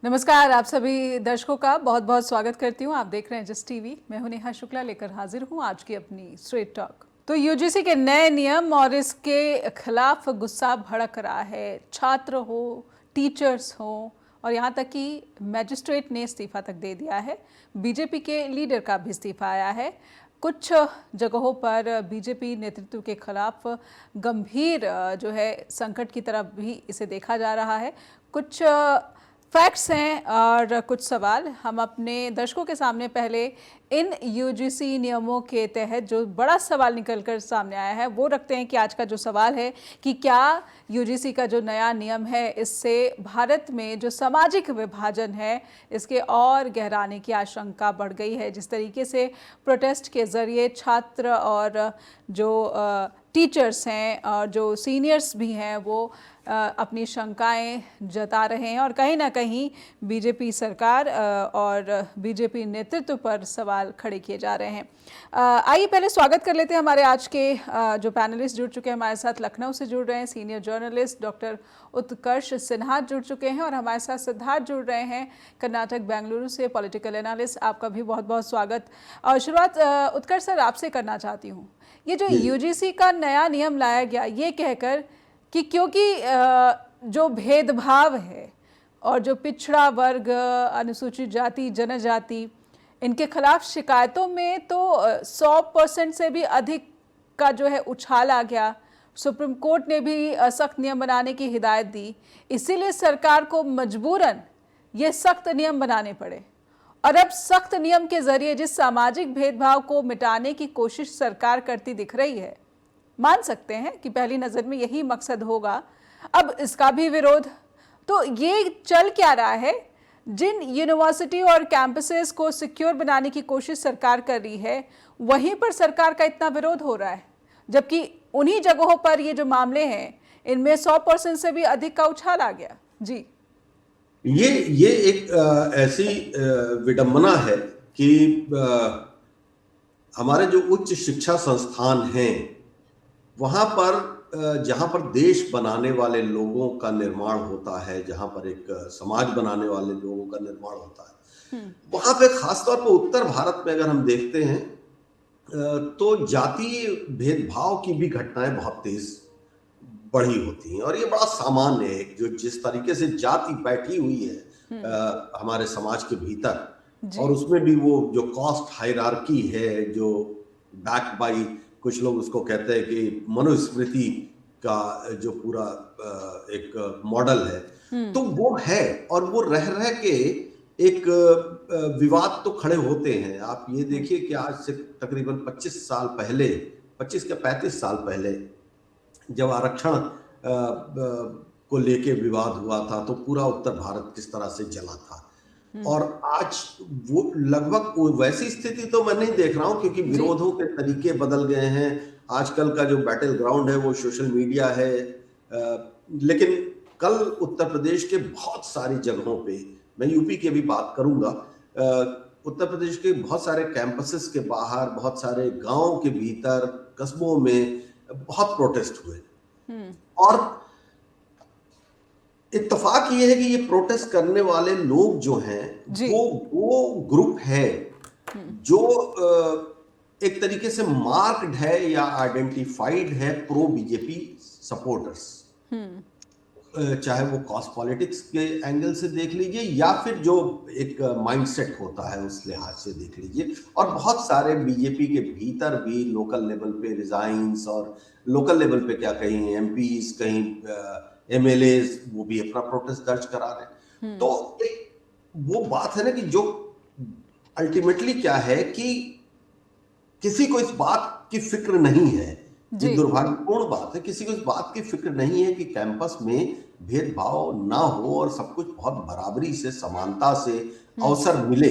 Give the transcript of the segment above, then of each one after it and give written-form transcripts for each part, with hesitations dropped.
नमस्कार, आप सभी दर्शकों का बहुत बहुत स्वागत करती हूँ। आप देख रहे हैं जस्ट टीवी। मैं हूँ नेहा शुक्ला, लेकर हाजिर हूँ आज की अपनी स्ट्रेट टॉक। तो यूजीसी के नए नियम और इसके खिलाफ गुस्सा भड़क रहा है। छात्र हो, टीचर्स हो और यहाँ तक कि मैजिस्ट्रेट ने इस्तीफा तक दे दिया है। बीजेपी के लीडर का भी इस्तीफा आया है। कुछ जगहों पर बीजेपी नेतृत्व के खिलाफ गंभीर जो है संकट की तरफ भी इसे देखा जा रहा है। कुछ फैक्ट्स हैं और कुछ सवाल हम अपने दर्शकों के सामने पहले इन यूजीसी नियमों के तहत जो बड़ा सवाल निकलकर सामने आया है वो रखते हैं कि आज का जो सवाल है कि क्या यूजीसी का जो नया नियम है इससे भारत में जो सामाजिक विभाजन है इसके और गहराने की आशंका बढ़ गई है। जिस तरीके से प्रोटेस्ट के ज़रिए छात्र और जो टीचर्स हैं और जो सीनियर्स भी हैं वो अपनी शंकाएं जता रहे हैं और कहीं ना कहीं बीजेपी सरकार और बीजेपी नेतृत्व पर सवाल खड़े किए जा रहे हैं। आइए पहले स्वागत कर लेते हैं हमारे आज के जो पैनलिस्ट जुड़ चुके हैं हमारे साथ। लखनऊ से जुड़ रहे हैं सीनियर जर्नलिस्ट डॉक्टर उत्कर्ष सिन्हा जुड़ चुके हैं और हमारे साथ सिद्धार्थ जुड़ रहे हैं कर्नाटक बेंगलुरु से, पॉलिटिकल एनालिस्ट। आपका भी बहुत बहुत स्वागत। और शुरुआत उत्कर्ष सर आपसे करना चाहती हूँ। ये जो यूजीसी का नया नियम लाया गया ये कहकर कि क्योंकि जो भेदभाव है और जो पिछड़ा वर्ग, अनुसूचित जाति, जनजाति, इनके खिलाफ शिकायतों में तो 100% से भी अधिक का जो है उछाल आ गया। सुप्रीम कोर्ट ने भी सख्त नियम बनाने की हिदायत दी, इसीलिए सरकार को मजबूरन ये सख्त नियम बनाने पड़े। और अब सख्त नियम के जरिए जिस सामाजिक भेदभाव को मिटाने की कोशिश सरकार करती दिख रही है, मान सकते हैं कि पहली नज़र में यही मकसद होगा, अब इसका भी विरोध। तो ये चल क्या रहा है? जिन यूनिवर्सिटी और कैंपसेस को सिक्योर बनाने की कोशिश सरकार कर रही है वहीं पर सरकार का इतना विरोध हो रहा है, जबकि उन्हीं जगहों पर ये जो मामले हैं इनमें 100% से भी अधिक का उछाल आ गया। जी, ये एक ऐसी विडंबना है कि हमारे जो उच्च शिक्षा संस्थान हैं वहां पर जहां पर देश बनाने वाले लोगों का निर्माण होता है, जहां पर एक समाज बनाने वाले लोगों का निर्माण होता है, वहां पे खासतौर पर उत्तर भारत में अगर हम देखते हैं तो जातीय भेदभाव की भी घटनाएं बहुत तेज बढ़ी होती हैं। और ये बड़ा सामान्य है जो जिस तरीके से जाति बैठी हुई है हमारे समाज के भीतर, और उसमें भी वो जो कास्ट हायरार्की है जो बैक बाई, कुछ लोग उसको कहते हैं कि मनुस्मृति का जो पूरा एक मॉडल है, तो वो है। और वो रह के एक विवाद तो खड़े होते हैं। आप ये देखिए कि आज से तकरीबन 25 साल पहले, 25 के 35 साल पहले जब आरक्षण को लेके विवाद हुआ था तो पूरा उत्तर भारत किस तरह से जला था। और आज वो लगभग वैसी स्थिति तो मैं नहीं देख रहा हूं, क्योंकि विरोधों के तरीके बदल गए हैं। आजकल का जो बैटल ग्राउंड है वो सोशल मीडिया है। लेकिन कल उत्तर प्रदेश के बहुत सारी जगहों पे, मैं यूपी की भी बात करूंगा, उत्तर प्रदेश के बहुत सारे कैंपसेस के बाहर, बहुत सारे गांवों के भीतर, कस्बों में बहुत प्रोटेस्ट हुए। और इत्तेफाक ये है कि ये प्रोटेस्ट करने वाले लोग जो हैं वो ग्रुप है जो एक तरीके से मार्क्ड है या आइडेंटिफाइड है प्रो बीजेपी सपोर्टर्स। चाहे वो कॉस्ट पॉलिटिक्स के एंगल से देख लीजिए या फिर जो एक माइंडसेट होता है उस लिहाज से देख लीजिए। और बहुत सारे बीजेपी के भीतर भी लोकल लेवल पे रिजाइंस, और लोकल लेवल पे क्या, कहीं एमपीज, कहीं एमएलएज, वो भी अपना प्रोटेस्ट दर्ज करा रहे हैं। तो एक वो बात है ना कि जो अल्टीमेटली क्या है कि किसी को इस बात की फिक्र नहीं है, ये दुर्भाग्यपूर्ण बात है, किसी को इस बात की फिक्र नहीं है कि कैंपस में भेदभाव ना हो और सब कुछ बहुत बराबरी से, समानता से अवसर मिले।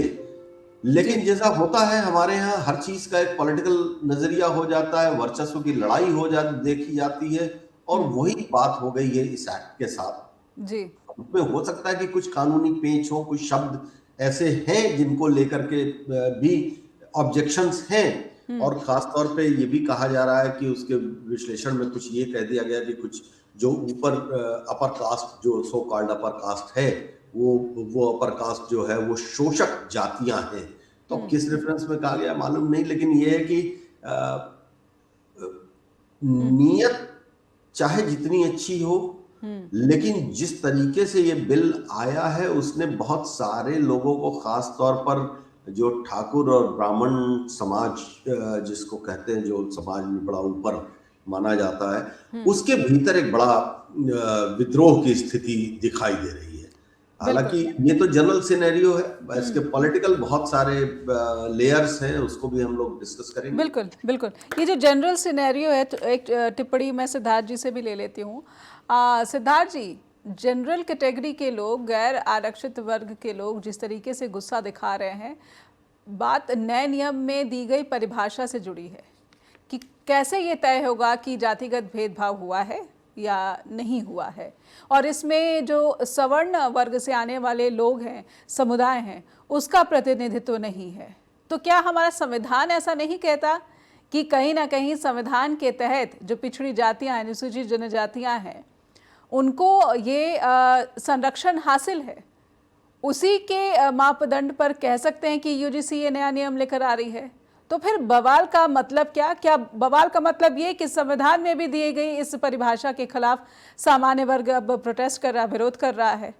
लेकिन जैसा होता है हमारे यहाँ, हर चीज का एक पॉलिटिकल नजरिया हो जाता है, वर्चस्व की लड़ाई हो देखी जाती है, और वही बात हो गई है इस एक्ट के साथ। उसमें हो सकता है कि कुछ कानूनी पेच हो, कुछ शब्द ऐसे हैं जिनको लेकर के भी ऑब्जेक्शंस हैं, और खासतौर पे ये भी कहा जा रहा है कि उसके विश्लेषण में कुछ ये कह दिया गया कि कुछ जो ऊपर अपर कास्ट, जो सो कॉल्ड अपर कास्ट है, वो अपर कास्ट जो है वो शोषक जातियां हैं। तो किस रेफरेंस में कहा गया मालूम नहीं, लेकिन ये है कि नीयत चाहे जितनी अच्छी हो, लेकिन जिस तरीके से ये बिल आया है उसने बहुत सारे लोगों को, खास तौर पर जो ठाकुर और ब्राह्मण समाज जिसको कहते हैं, जो समाज में बड़ा ऊपर माना जाता है, उसके भीतर एक बड़ा विद्रोह की स्थिति दिखाई दे रही है। हालांकि ये तो जनरल सिनेरियो है, इसके पॉलिटिकल बहुत सारे लेयर्स हैं, उसको भी हम लोग डिस्कस करेंगे। बिल्कुल बिल्कुल। ये जो जनरल सिनेरियो है, तो एक टिप्पणी मैं सिद्धार्थ जी से भी ले लेती हूँ। सिद्धार्थ जी, जनरल कैटेगरी के लोग, गैर आरक्षित वर्ग के लोग जिस तरीके से गुस्सा दिखा रहे हैं, बात नए नियम में दी गई परिभाषा से जुड़ी है कि कैसे ये तय होगा कि जातिगत भेदभाव हुआ है या नहीं हुआ है, और इसमें जो सवर्ण वर्ग से आने वाले लोग हैं, समुदाय हैं, उसका प्रतिनिधित्व नहीं है। तो क्या हमारा संविधान ऐसा नहीं कहता कि कहीं ना कहीं संविधान के तहत जो पिछड़ी जातियां, अनुसूचित जनजातियां हैं, उनको ये संरक्षण हासिल है? उसी के मापदंड पर कह सकते हैं कि यूजीसी ये नया नियम लेकर आ रही है। तो फिर बवाल का मतलब क्या बवाल का मतलब ये कि संविधान में भी दी गई इस परिभाषा के खिलाफ सामान्य वर्ग अब प्रोटेस्ट कर रहा, विरोध कर रहा है?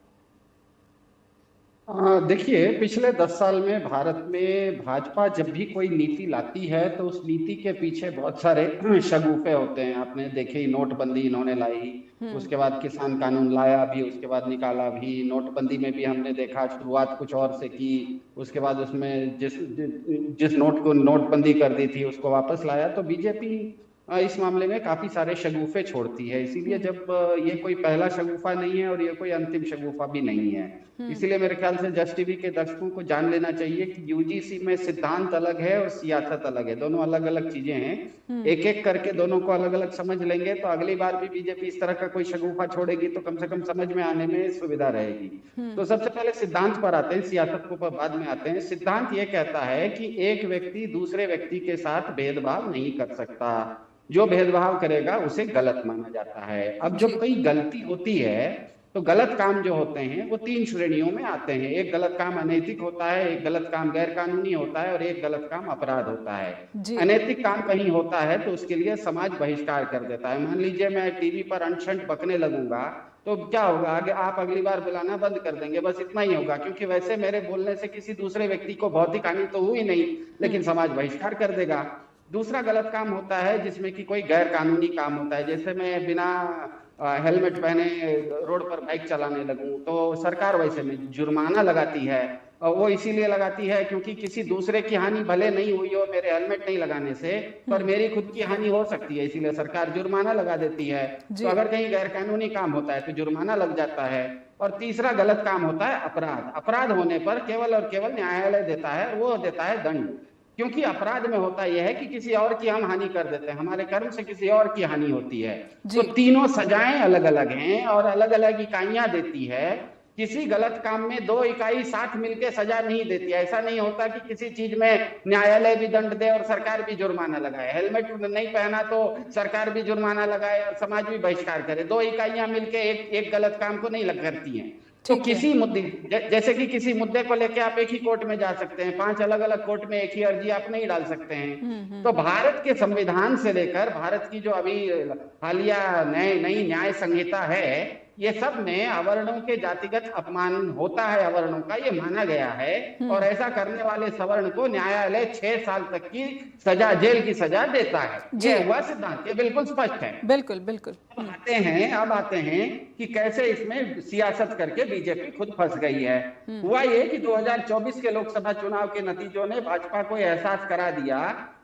देखिए, पिछले 10 साल में भारत में भाजपा जब भी कोई नीति लाती है तो उस नीति के पीछे बहुत सारे शगुफे होते हैं। आपने देखे, नोटबंदी इन्होंने लाई, उसके बाद किसान कानून लाया भी, उसके बाद निकाला भी। नोटबंदी में भी हमने देखा शुरुआत कुछ और से की, उसके बाद उसमें जिस नोट को नोटबंदी कर दी थी उसको वापस लाया। तो बीजेपी इस मामले में काफी सारे शगुफे छोड़ती है। इसीलिए जब ये कोई पहला शगुफा नहीं है और ये कोई अंतिम शगुफा भी नहीं है, इसीलिए मेरे ख्याल से जस्ट टीवी के दर्शकों को जान लेना चाहिए कि यूजीसी में सिद्धांत अलग है और सियासत अलग है, दोनों अलग अलग चीजें हैं। एक एक करके दोनों को अलग अलग समझ लेंगे तो अगली बार भी बीजेपी इस तरह का कोई शगुफा छोड़ेगी तो कम से कम समझ में आने में सुविधा रहेगी। तो सबसे पहले सिद्धांत पर आते हैं, सियासत को बाद में आते हैं। सिद्धांत ये कहता है कि एक व्यक्ति दूसरे व्यक्ति के साथ भेदभाव नहीं कर सकता, जो भेदभाव करेगा उसे गलत माना जाता है। अब जब कोई गलती होती है तो गलत काम जो होते हैं वो 3 श्रेणियों में आते हैं। एक गलत काम अनैतिक होता है, एक गलत काम गैर कानूनी होता है और एक गलत काम अपराध होता है। अनैतिक काम कहीं होता है तो उसके लिए समाज बहिष्कार कर देता है। मान लीजिए मैं टीवी पर अनशंट बकने लगूंगा तो क्या होगा, आगे आप अगली बार बुलाना बंद कर देंगे, बस इतना ही होगा, क्योंकि वैसे मेरे बोलने से किसी दूसरे व्यक्ति को भौतिक हानि तो हुई नहीं, लेकिन समाज बहिष्कार कर देगा। दूसरा गलत काम होता है जिसमें कि कोई गैर कानूनी काम होता है, जैसे मैं बिना हेलमेट पहने रोड पर बाइक चलाने लगूं तो सरकार वैसे में जुर्माना लगाती है, और वो इसीलिए लगाती है क्योंकि किसी दूसरे की हानि भले नहीं हुई हो मेरे हेलमेट नहीं लगाने से, पर मेरी खुद की हानि हो सकती है, इसीलिए सरकार जुर्माना लगा देती है। तो अगर कहीं गैर कानूनी काम होता है तो जुर्माना लग जाता है। और तीसरा गलत काम होता है अपराध। अपराध होने पर केवल और केवल न्यायालय देता है, वो देता है दंड, क्योंकि अपराध में होता यह है कि किसी और की हम हानि कर देते हैं, हमारे कर्म से किसी और की हानि होती है। तो तीनों सजाएं अलग अलग हैं और अलग अलग इकाइयां देती है। किसी गलत काम में 2 इकाई साथ मिलकर सजा नहीं देती। ऐसा नहीं होता कि किसी चीज में न्यायालय भी दंड दे और सरकार भी जुर्माना लगाए, हेलमेट नहीं पहना तो सरकार भी जुर्माना लगाए और समाज भी बहिष्कार करे। 2 इकाइयां मिलकर एक गलत काम को नहीं करती हैं। तो किसी मुद्दे, जैसे कि किसी मुद्दे को लेके आप एक ही कोर्ट में जा सकते हैं, 5 अलग अलग कोर्ट में एक ही अर्जी आप नहीं डाल सकते हैं। तो भारत के संविधान से लेकर भारत की जो अभी हालिया नई न्याय संहिता है, ये सब में अवर्णों के जातिगत अपमान होता है, अवर्णों का ये माना गया है, और ऐसा करने वाले सवर्ण को न्यायालय 6 साल तक की सजा, जेल की सजा देता है। ये हुआ सिद्धांत, ये बिल्कुल स्पष्ट है। बिल्कुल बिल्कुल। अब आते हैं कि कैसे इसमें सियासत करके बीजेपी खुद फंस गई है। हुआ ये कि 2024 के लोकसभा चुनाव के नतीजों ने भाजपा को एहसास करा दिया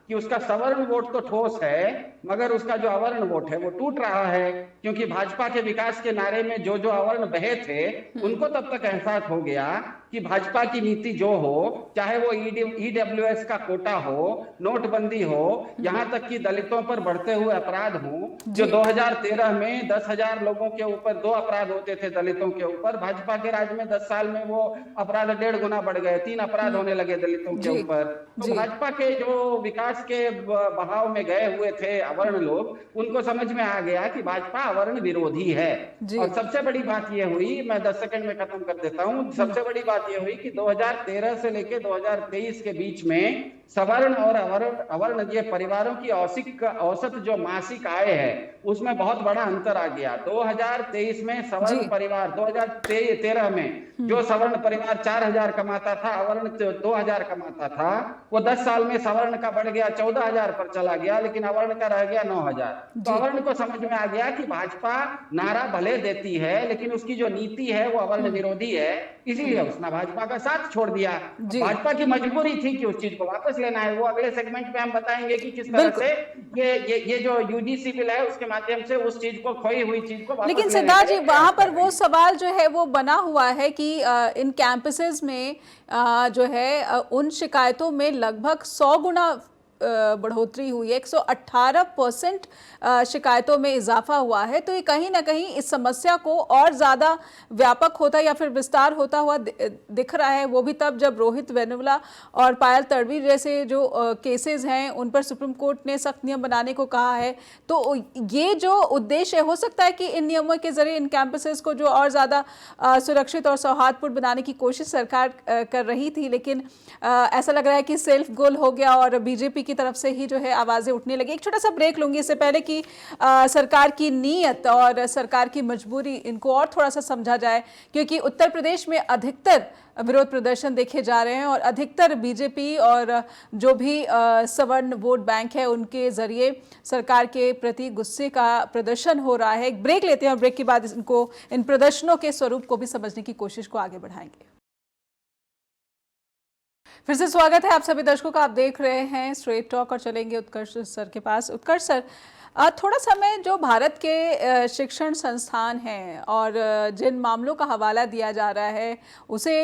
कि उसका सवर्ण वोट तो ठोस है, मगर उसका जो अवर्ण वोट है वो टूट रहा है, क्योंकि भाजपा के विकास के नारे में जो अवर्ण बहे थे उनको तब तक एहसास हो गया कि भाजपा की नीति जो हो, चाहे वो ईडब्ल्यूएस का कोटा हो, नोटबंदी हो, यहाँ तक कि दलितों पर बढ़ते हुए अपराध हो, जो 2013 में 10,000 लोगों के ऊपर 2 अपराध होते थे दलितों के ऊपर, भाजपा के राज में 10 साल में वो अपराध 1.5 गुना बढ़ गए, 3 अपराध होने लगे दलितों के ऊपर। तो भाजपा के जो विकास के बहाव में गए हुए थे अवर्ण लोग, उनको समझ में आ गया कि भाजपा अवर्ण विरोधी है। और सबसे बड़ी बात यह हुई, मैं 10 सेकंड में खत्म कर देता हूं, सबसे बड़ी बात यह हुई कि 2013 से लेकर 2023 के बीच में सवर्ण और अवर्ण ये परिवारों की औसत जो मासिक आय है, उसमें बहुत बड़ा अंतर आ गया। 2023 में सवर्ण परिवार, 2013 में जो सवर्ण परिवार 4,000 कमाता था, अवर्ण 2,000 कमाता था, वो 10 साल में सवर्ण का बढ़ गया 14,000 पर चला गया, लेकिन अवर्ण का रह गया 9,000। तो अवर्ण को समझ में आ गया कि भाजपा नारा भले देती है, लेकिन उसकी जो नीति है वो अवर्ण विरोधी है, इसीलिए उसने भाजपा का साथ छोड़ दिया। भाजपा की मजबूरी थी कि उस चीज को वापस लेना है। वो अगले सेगमेंट में हम बताएंगे कि किस तरह से ये जो यूजीसी बिल है उसके माध्यम से उस चीज को, खोई हुई चीज को वापस। लेकिन सिद्धार्थ जी, वहां पर वो सवाल जो है वो बना हुआ है कि इन कैंपसेस में जो है उन शिकायतों में लगभग 100 गुना बढ़ोतरी हुई है, 118% शिकायतों में इजाफा हुआ है। तो ये कहीं ना कहीं इस समस्या को और ज़्यादा व्यापक होता या फिर विस्तार होता हुआ दिख रहा है। वो भी तब जब रोहित वेमुला और पायल तडवी जैसे जो केसेस हैं उन पर सुप्रीम कोर्ट ने सख्त नियम बनाने को कहा है। तो ये जो उद्देश्य हो सकता है कि इन नियमों के जरिए इन कैंपसेस को जो और ज़्यादा सुरक्षित और सौहार्दपूर्ण बनाने की कोशिश सरकार कर रही थी, लेकिन ऐसा लग रहा है कि सेल्फ गोल हो गया और बीजेपी की तरफ से ही जो है आवाजें उठने लगी। एक छोटा सा ब्रेक लूंगी इससे पहले कि सरकार की नीयत और सरकार की मजबूरी इनको और थोड़ा सा समझा जाए, क्योंकि उत्तर प्रदेश में अधिकतर विरोध प्रदर्शन देखे जा रहे हैं और अधिकतर बीजेपी और जो भी सवर्ण वोट बैंक है उनके जरिए सरकार के प्रति गुस्से का प्रदर्शन हो रहा है। एक ब्रेक लेते हैं और ब्रेक के बाद इन प्रदर्शनों के स्वरूप को भी समझने की कोशिश को आगे बढ़ाएंगे। फिर से स्वागत है आप सभी दर्शकों का। आप देख रहे हैं स्ट्रेट टॉक और चलेंगे उत्कर्ष सर के पास। उत्कर्ष सर, थोड़ा समय जो भारत के शिक्षण संस्थान हैं और जिन मामलों का हवाला दिया जा रहा है उसे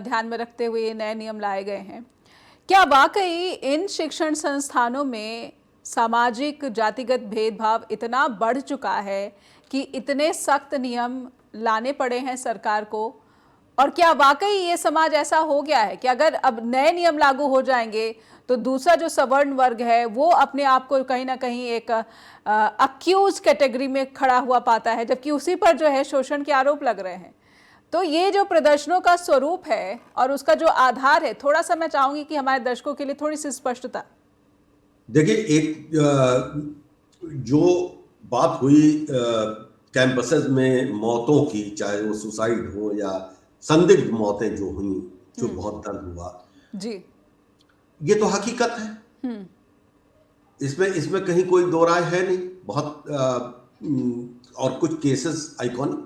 ध्यान में रखते हुए नए नियम लाए गए हैं। क्या वाकई इन शिक्षण संस्थानों में सामाजिक जातिगत भेदभाव इतना बढ़ चुका है कि इतने सख्त नियम लाने पड़े हैं सरकार को? और क्या वाकई ये समाज ऐसा हो गया है कि अगर अब नए नियम लागू हो जाएंगे तो दूसरा जो सवर्ण वर्ग है वो अपने आप को कहीं ना कहीं एक अक्यूज कैटेगरी में खड़ा हुआ पाता है, जबकि उसी पर जो है शोषण के आरोप लग रहे हैं? तो ये जो प्रदर्शनों का स्वरूप है और उसका जो आधार है, थोड़ा सा मैं चाहूंगी कि हमारे दर्शकों के लिए थोड़ी सी स्पष्टता। देखिए, एक जो बात हुई कैंपसेस में मौतों की, चाहे वो सुसाइड हो या संदिग्ध मौतें जो हुई, जो बहुत दर्द हुआ जी, ये तो हकीकत है। इसमें कहीं कोई दो राय है नहीं। बहुत और कुछ केसेस आइकॉनिक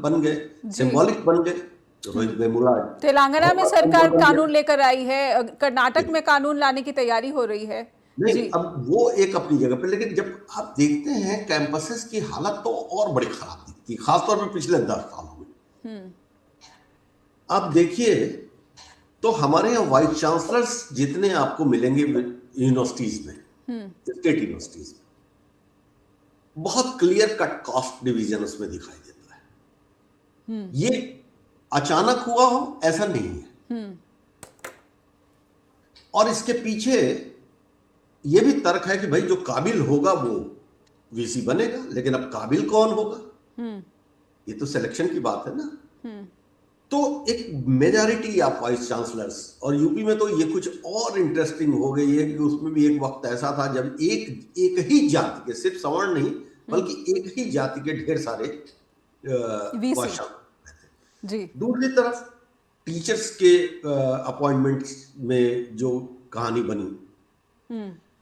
बन गए, सिंबॉलिक बन गए। रोहित वेमुला, तेलंगाना में सरकार कानून लेकर आई है, कर्नाटक में कानून लाने की तैयारी हो रही है। नहीं, अब वो एक अपनी जगह पे, लेकिन जब आप देखते हैं कैंपसेस की हालत तो और बड़ी खराब दिखती है, खासतौर पर पिछले 10 सालों में। आप देखिए तो हमारे यहाँ वाइस चांसलर्स जितने आपको मिलेंगे यूनिवर्सिटीज में, स्टेट यूनिवर्सिटीज में, बहुत क्लियर कट कास्ट डिवीजन उसमें दिखाई देता है। ये अचानक हुआ हो ऐसा नहीं है। और इसके पीछे ये भी तर्क है कि भाई जो काबिल होगा वो वीसी बनेगा, लेकिन अब काबिल कौन होगा, ये तो सिलेक्शन की बात है ना। तो एक मेजॉरिटी ऑफ वाइस चांसलर्स, और यूपी में तो ये कुछ और इंटरेस्टिंग हो गई है कि उसमें भी एक वक्त ऐसा था जब एक ही जाति के, सिर्फ सवर्ण नहीं बल्कि एक ही जाति के ढेर सारे जी। दूसरी तरफ टीचर्स के अपॉइंटमेंट्स में जो कहानी बनी,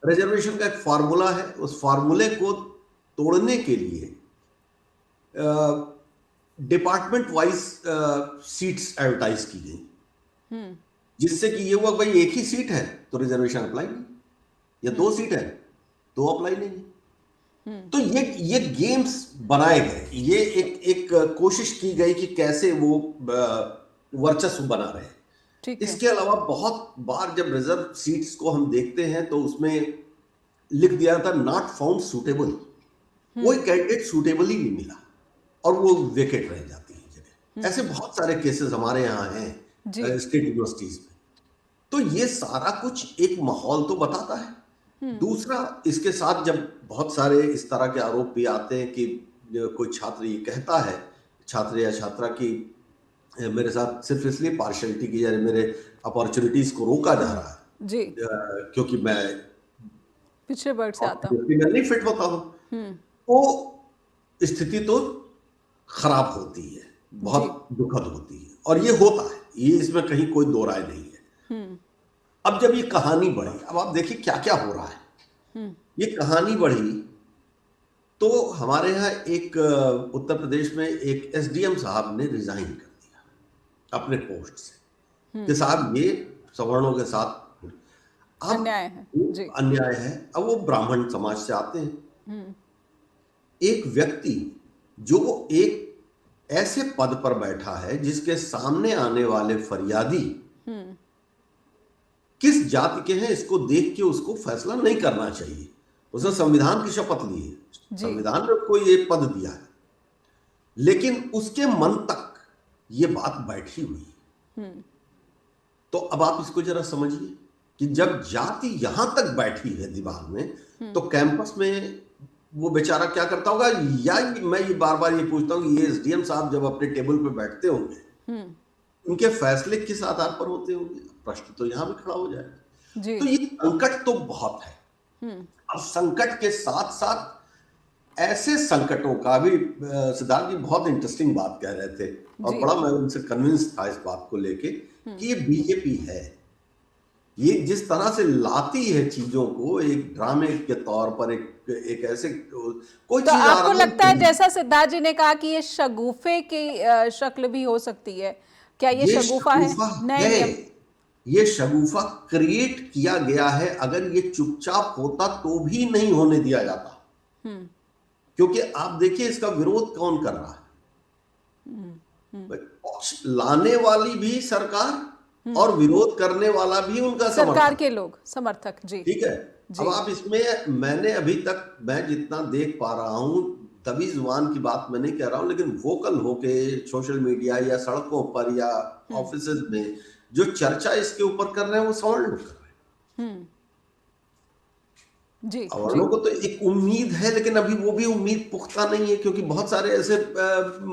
रिजर्वेशन का एक फार्मूला है, उस फार्मूले को तोड़ने के लिए डिपार्टमेंट वाइज सीट्स एडवर्टाइज की गई, जिससे कि ये हुआ भाई एक ही सीट है तो रिजर्वेशन अप्लाई नहीं, या 2 सीट है तो अप्लाई नहीं। तो ये गेम्स बनाए गए, ये एक कोशिश की गई कि कैसे वो वर्चस्व बना रहे हैं। ठीक है। इसके अलावा बहुत बार जब रिजर्व सीट्स को हम देखते हैं तो उसमें लिख दिया था नॉट फाउंड सूटेबल, कोई कैंडिडेट सूटेबल ही नहीं मिला और वो वेकेट रह जाती है जगह। ऐसे बहुत सारे केसेस हमारे यहाँ जी। हैं स्टेट यूनिवर्सिटीज में। तो ये सारा कुछ एक माहौल तो बताता है। दूसरा, इसके साथ जब बहुत सारे इस तरह के आरोप भी आते हैं कि कोई छात्र ये कहता है, छात्र या छात्रा की मेरे साथ सिर्फ इसलिए पार्शलिटी की जा रही, मेरे अपॉर्चुनिटीज को रोका जा रहा है जी, क्योंकि मैं पिछड़े वर्ग से आता हूँ। नहीं फिट होता हूँ, तो स्थिति तो खराब होती है, बहुत दुखद होती है और ये होता है, ये इसमें कहीं कोई दो राय नहीं है। अब जब ये कहानी बढ़ी, अब आप देखिए क्या क्या हो रहा है। ये कहानी बढ़ी तो हमारे यहाँ एक उत्तर प्रदेश में एक एसडीएम साहब ने रिजाइन कर दिया अपने पोस्ट से कि साहब ये सवर्णों के साथ अन्याय है। जी। अन्याय है। अब वो ब्राह्मण समाज से आते हैं। एक व्यक्ति जो एक ऐसे पद पर बैठा है जिसके सामने आने वाले फरियादी किस जाति के हैं, इसको देख के उसको फैसला नहीं करना चाहिए। उसने संविधान की शपथ ली है, संविधान ने उसको ये पद दिया है, लेकिन उसके मन तक ये बात बैठी हुई है। तो अब आप इसको जरा समझिए कि जब जाति यहां तक बैठी है दिमाग में, तो कैंपस में वो बेचारा क्या करता होगा। या मैं ये बार बार ये पूछता हूँ कि ये एसडीएम साहब जब अपने टेबल पे बैठते होंगे, उनके फैसले किस आधार पर होते होंगे, प्रश्न तो यहां भी खड़ा हो जाएगा। तो ये संकट तो बहुत है। अब संकट के साथ साथ ऐसे संकटों का भी सिद्धार्थ जी बहुत इंटरेस्टिंग बात कह रहे थे और बड़ा मैं उनसे कन्विंस था इस बात को लेके कि ये बीजेपी है, ये जिस तरह से लाती है चीजों को एक ड्रामे के तौर पर, एक ऐसे कोई तो चीज आपको लगता है जैसा सिद्धार्थ जी ने कहा कि ये शगुफे की शक्ल भी हो सकती है, क्या ये शगुफा है? नहीं, ये शगुफा क्रिएट किया गया है। अगर ये चुपचाप होता तो भी नहीं होने दिया जाता, क्योंकि आप देखिए इसका विरोध कौन कर रहा है। पक्ष लाने वाली भी सरकार और विरोध करने वाला भी उनका सरकार के लोग समर्थक। जी, ठीक है। अब आप इसमें, मैंने अभी तक मैं जितना देख पा रहा हूं, दबी जुबान की बात मैं नहीं कह रहा हूं, लेकिन वोकल होके सोशल मीडिया या सड़कों पर या ऑफिसेज में जो चर्चा इसके ऊपर कर रहे हैं वो सवर्ण लोग कर रहे हैं। जी, सवर्णों को तो एक उम्मीद है, लेकिन अभी वो भी उम्मीद पुख्ता नहीं है, क्योंकि बहुत सारे ऐसे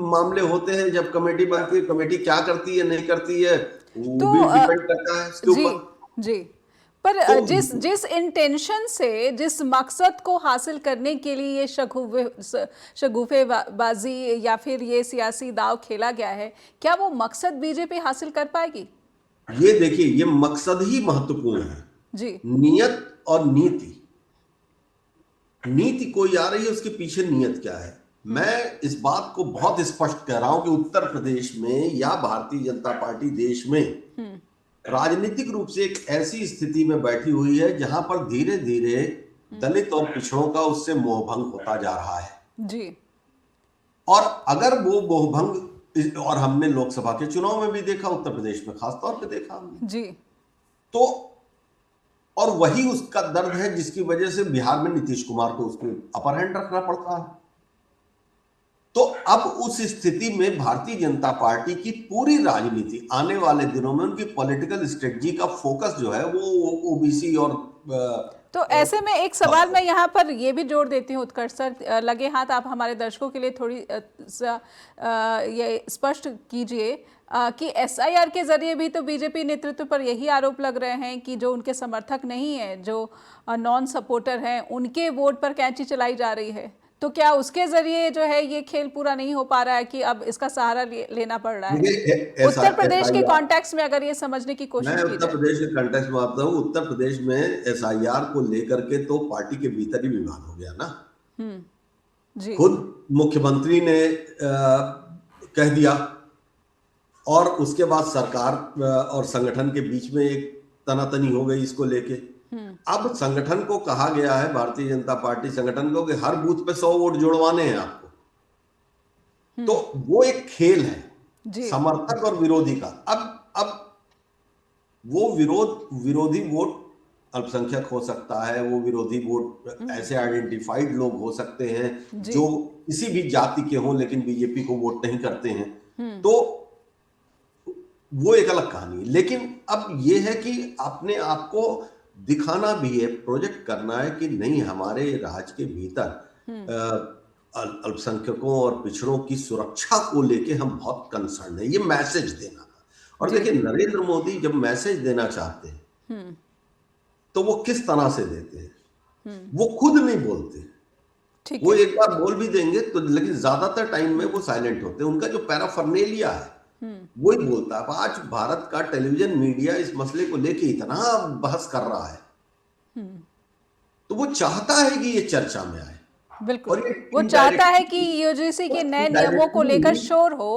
मामले होते हैं जब कमेटी बनती है, कमेटी क्या करती है नहीं करती है वो तो भी डिपेंड करता है इसके ऊपर। जी, पर जिस इंटेंशन से, जिस मकसद को हासिल करने के लिए ये शगुफेबाजी या फिर ये सियासी दाव खेला गया है, क्या वो मकसद बीजेपी हासिल कर पाएगी? ये देखिए, ये मकसद ही महत्वपूर्ण है जी। नियत और नीति। नीति कोई आ रही है, उसके पीछे नियत क्या है। मैं इस बात को बहुत स्पष्ट कह रहा हूं कि उत्तर प्रदेश में या भारतीय जनता पार्टी देश में राजनीतिक रूप से एक ऐसी स्थिति में बैठी हुई है जहां पर धीरे धीरे दलित और पिछड़ों का उससे मोहभंग होता जा रहा है। जी। और अगर वो मोहभंग, और हमने लोकसभा के चुनाव में भी देखा, उत्तर प्रदेश में खासतौर पे देखा हमने, जी। तो और वही उसका दर्द है जिसकी वजह से बिहार में नीतीश कुमार को उसको अपर हैंड रखना पड़ता है। तो अब उस स्थिति में भारतीय जनता पार्टी की पूरी राजनीति आने वाले दिनों में, उनकी पॉलिटिकल स्ट्रेटजी का फोकस जो है वो ओबीसी और तो ऐसे में एक सवाल मैं यहाँ पर ये भी जोड़ देती हूँ उत्कर्ष सर, लगे हाथ आप हमारे दर्शकों के लिए थोड़ी ये स्पष्ट कीजिए कि एसआईआर के जरिए भी तो बीजेपी नेतृत्व पर यही आरोप लग रहे हैं कि जो उनके समर्थक नहीं है, जो नॉन सपोर्टर हैं, उनके वोट पर कैंची चलाई जा रही है। तो क्या उसके जरिए जो है ये खेल पूरा नहीं हो पा रहा है कि अब इसका सहारा लेना पड़ रहा है? उत्तर प्रदेश के कॉन्टेक्स्ट में अगर ये समझने की कोशिश की जाए, उत्तर प्रदेश के कॉन्टेक्स्ट में आता हूँ, उत्तर प्रदेश में एसआईआर को लेकर के तो पार्टी के भीतर ही विवाद हो गया ना। जी। खुद मुख्यमंत्री ने कह दिया और उसके बाद सरकार और संगठन के बीच में एक तनातनी हो गई इसको लेके। अब संगठन को कहा गया है, भारतीय जनता पार्टी संगठन को, कि हर बूथ पे 100 वोट जोड़वाने हैं आपको। तो वो एक खेल है। जी। समर्थक और विरोधी का। अब वो विरोधी वोट अल्पसंख्यक हो सकता है, वो विरोधी वोट ऐसे आइडेंटिफाइड लोग हो सकते हैं जी। जो किसी भी जाति के हों लेकिन बीजेपी को वोट नहीं करते हैं, हम्म। तो वो एक अलग कहानी है। लेकिन अब ये है कि अपने आप को दिखाना भी है, प्रोजेक्ट करना है कि नहीं, हमारे राज्य के भीतर अल्पसंख्यकों और पिछड़ों की सुरक्षा को लेके हम बहुत कंसर्न है, ये मैसेज देना था। और जी। देखिए, नरेंद्र मोदी जब मैसेज देना चाहते हैं हम्म। तो वो किस तरह से देते हैं, हम्म। वो खुद नहीं बोलते। ठीक वो है। एक बार बोल भी देंगे तो, लेकिन ज्यादातर टाइम में वो साइलेंट होते हैं। उनका जो पैराफर्नेलिया है वही बोलता है। अब आज भारत का टेलीविजन मीडिया इस मसले को लेके इतना बहस कर रहा है, तो वो चाहता है कि ये चर्चा में आए। बिल्कुल, और ये वो चाहता है कि इनडायरेक्टली यूजीसी के नए नियमों को लेकर शोर हो,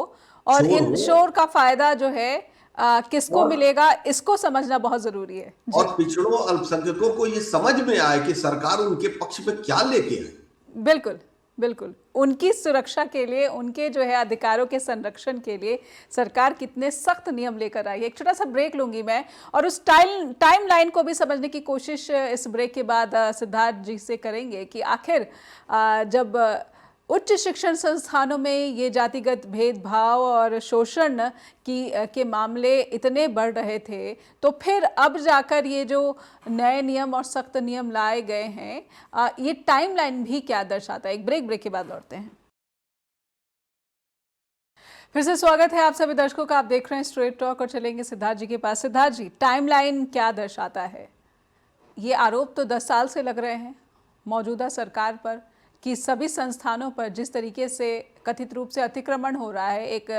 और शोर इन हो। शोर का फायदा जो है किसको और मिलेगा, इसको समझना बहुत जरूरी है। जी। और पिछड़ों अल्पसंख्यकों को ये समझ में आए कि सरकार उनके पक्ष में क्या लेके आई। बिल्कुल बिल्कुल, उनकी सुरक्षा के लिए, उनके जो है अधिकारों के संरक्षण के लिए सरकार कितने सख्त नियम लेकर आई है। एक छोटा सा ब्रेक लूंगी मैं, और उस टाइम लाइन को भी समझने की कोशिश इस ब्रेक के बाद सिद्धार्थ जी से करेंगे कि आखिर जब उच्च शिक्षण संस्थानों में ये जातिगत भेदभाव और शोषण के मामले इतने बढ़ रहे थे, तो फिर अब जाकर ये जो नए नियम और सख्त नियम लाए गए हैं, ये टाइमलाइन भी क्या दर्शाता है। एक ब्रेक के बाद लौटते हैं। फिर से स्वागत है आप सभी दर्शकों का। आप देख रहे हैं स्ट्रेट टॉक और चलेंगे सिद्धार्थ जी के पास। सिद्धार्थ जी, टाइमलाइन क्या दर्शाता है? ये आरोप तो 10 साल से लग रहे हैं मौजूदा सरकार पर कि सभी संस्थानों पर जिस तरीके से कथित रूप से अतिक्रमण हो रहा है एक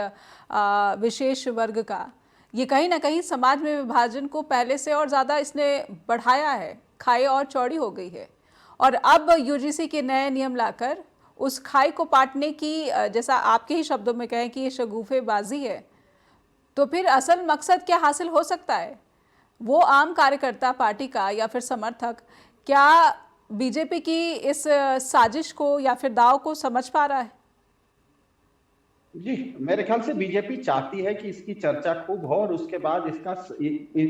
विशेष वर्ग का, ये कहीं ना कहीं समाज में विभाजन को पहले से और ज़्यादा इसने बढ़ाया है, खाई और चौड़ी हो गई है। और अब यूजीसी के नए नियम लाकर उस खाई को पाटने की, जैसा आपके ही शब्दों में कहें कि ये शगुफेबाजी है, तो फिर असल मकसद क्या हासिल हो सकता है? वो आम कार्यकर्ता पार्टी का या फिर समर्थक क्या बीजेपी की इस साजिश को या फिर दाव को समझ पा रहा है? जी, मेरे ख्याल से बीजेपी चाहती है कि इसकी चर्चा खूब हो, और उसके बाद